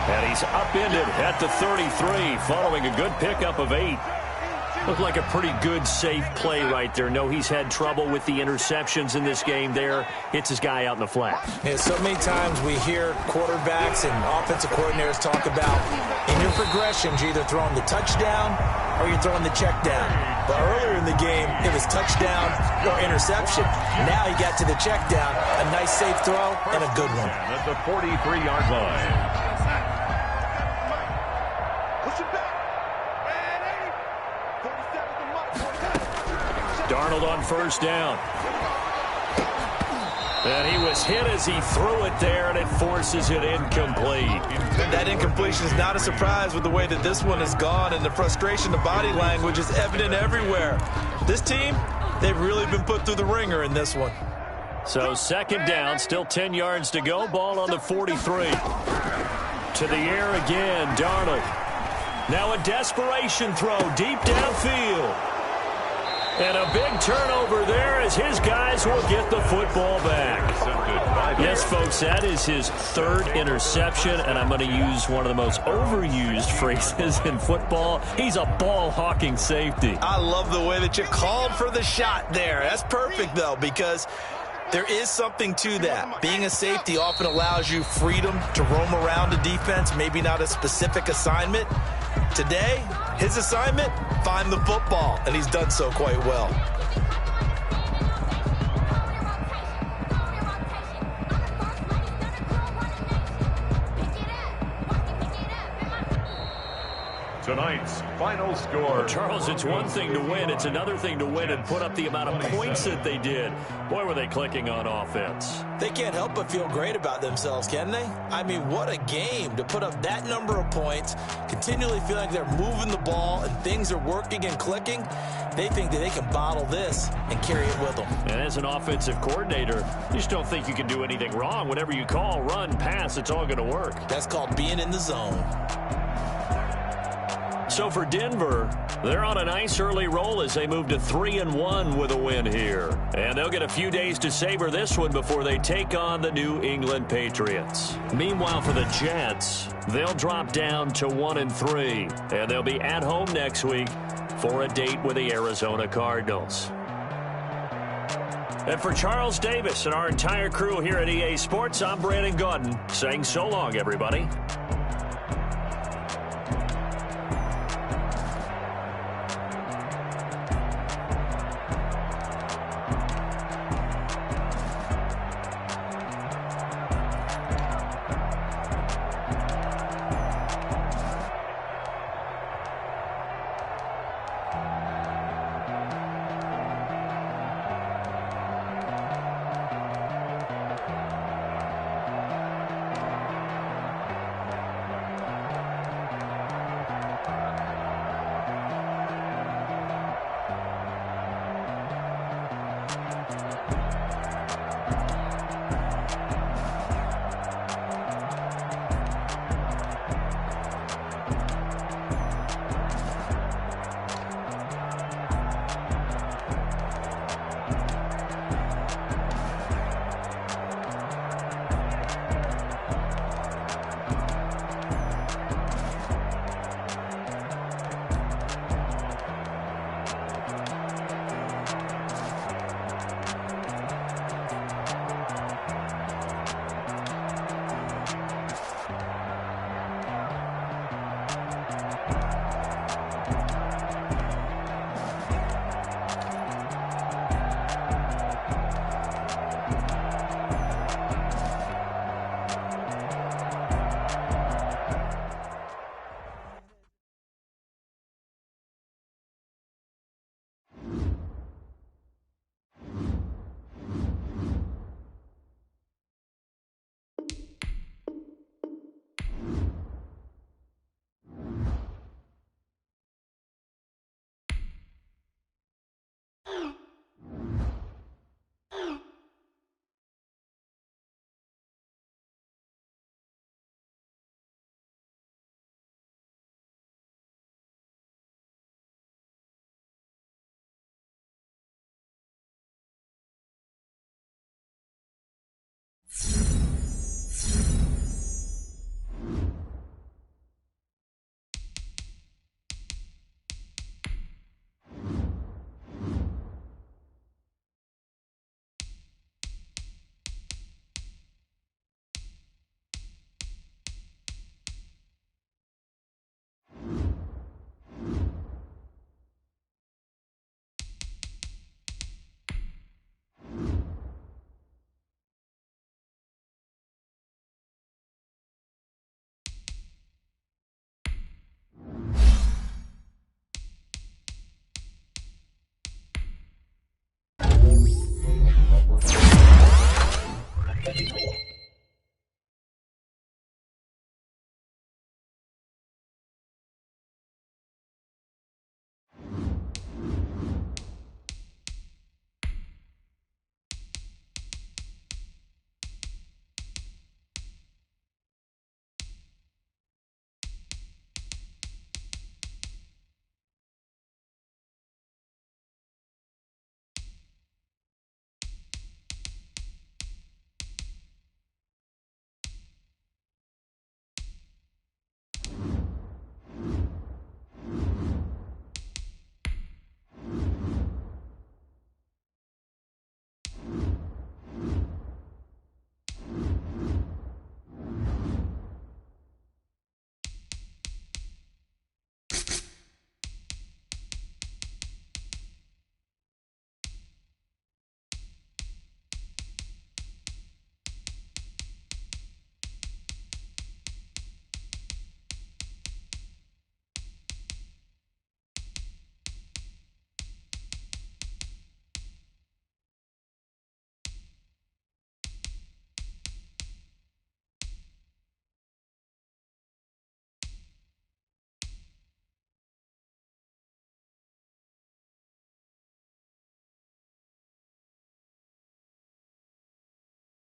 And he's upended at the 33 following a good pickup of 8. Looked like a pretty good, safe play right there. No, he's had trouble with the interceptions in this game there. Hits his guy out in the flat. Yeah, so many times we hear quarterbacks and offensive coordinators talk about in your progressions, you're either throwing the touchdown or you're throwing the check down. But earlier in the game, it was touchdown or interception. Now he got to the check down. A nice safe throw and a good one. At the 43-yard line. Push it back. And 47 the Darnold on first down. And he was hit as he threw it there, and it forces it incomplete. That incompletion is not a surprise with the way that this one has gone, and the frustration, the body language is evident everywhere. This team, they've really been put through the ringer in this one. So second down, still 10 yards to go. Ball on the 43. To the air again, Darnold. Now a desperation throw deep downfield. And a big turnover there as his guys will get the football back. Yes, folks, that is his third interception, and I'm going to use one of the most overused phrases in football. He's a ball-hawking safety. I love the way that you called for the shot there. That's perfect, though, because there is something to that. Being a safety often allows you freedom to roam around a defense, maybe not a specific assignment. Today, his assignment, find the football, and he's done so quite well. Tonight's final score. Charles, it's one thing to win. It's another thing to win and put up the amount of points that they did. Boy, were they clicking on offense. They can't help but feel great about themselves, can they? I mean, what a game to put up that number of points, continually feel like they're moving the ball and things are working and clicking. They think that they can bottle this and carry it with them. And as an offensive coordinator, you just don't think you can do anything wrong. Whatever you call, run, pass, it's all going to work. That's called being in the zone. So for Denver, they're on a nice early roll as they move to 3-1 with a win here. And they'll get a few days to savor this one before they take on the New England Patriots. Meanwhile, for the Jets, they'll drop down to 1-3. And they'll be at home next week for a date with the Arizona Cardinals. And for Charles Davis and our entire crew here at EA Sports, I'm Brandon Gaudin saying so long, everybody.